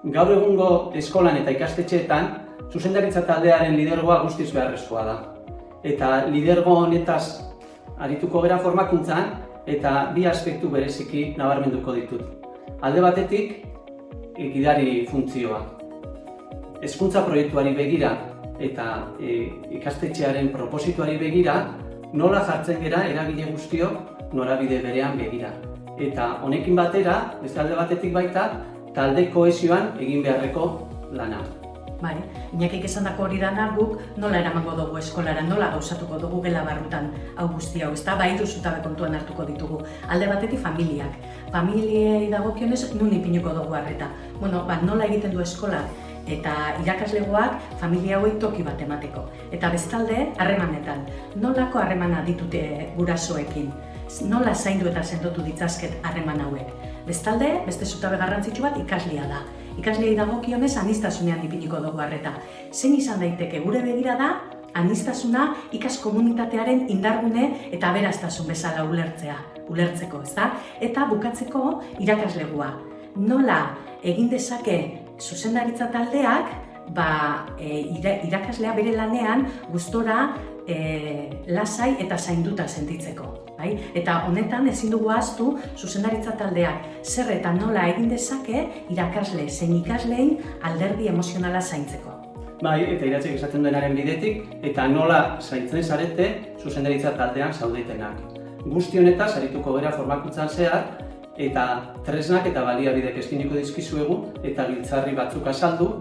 Gaur egungo eskolan eta ikastetxeetan, zuzendaritza taldearen lidergoa guztiz beharrezkoa da. Eta lidergo honetaz arituko gara formakuntzan eta bi aspektu bereziki nabarmenduko ditut. Alde batetik, gidari funtzioa. Hezkuntza proiektuari begira eta ikastetxearen proposituari begira, nola jartzen gera eragile guztiok norabide berean begira. Eta honekin batera, beste alde batetik baita, talde kohesioan egin beharreko lana. Bai, Iñakik esandako hori dana guk nola eramango dugu eskolara, nola gauzatuko dugu gela barrutan hau guzti hau, ezta? Bai zutabe kontuan hartuko ditugu. Alde batetik familiak. Familiei dagokionez nun ipiniko dugu arreta. Nola egiten du eskolak eta irakaslegoak familia hauei toki bat emateko. Eta bestalde, harremanetan. Nolako harremana ditute gurasoekin? Nola zaindu eta sendotu ditzazket harreman hauek? Bestalde, beste zutabe garrantzitsu bat ikaslea da. Ikasleei dagokionez aniztasunean ipiniko dugu arreta. Zein izan daiteke gure begirada, aniztasuna ikas komunitatearen indargune eta aberastasun bezala ulertzeko, ezta? Eta bukatzeko irakaslegua. Nola egin dezake zuzendaritza taldeak irakaslea bere lanean gustora lasai eta zainduta sentitzeko. Eta honetan ezin dugu ahaztu zuzendaritza taldeak zer eta nola egin dezake irakasle zein ikasleen alderdi emozionala zaintzeko. Bai, eta Iratzek esaten denaren bidetik, eta nola zaintzen zarete zuzendaritza taldean zaudetenak. Guzti honetaz arituko gara formakuntzan zehar, eta tresnak eta baliabidek eskiniko dizkizuegu, eta giltzarri batzuk azaldu,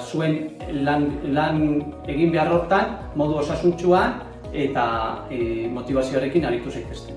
zuen lan egin behar hortan, modu osasuntsuan eta motivazioarekin aritu zaitezten.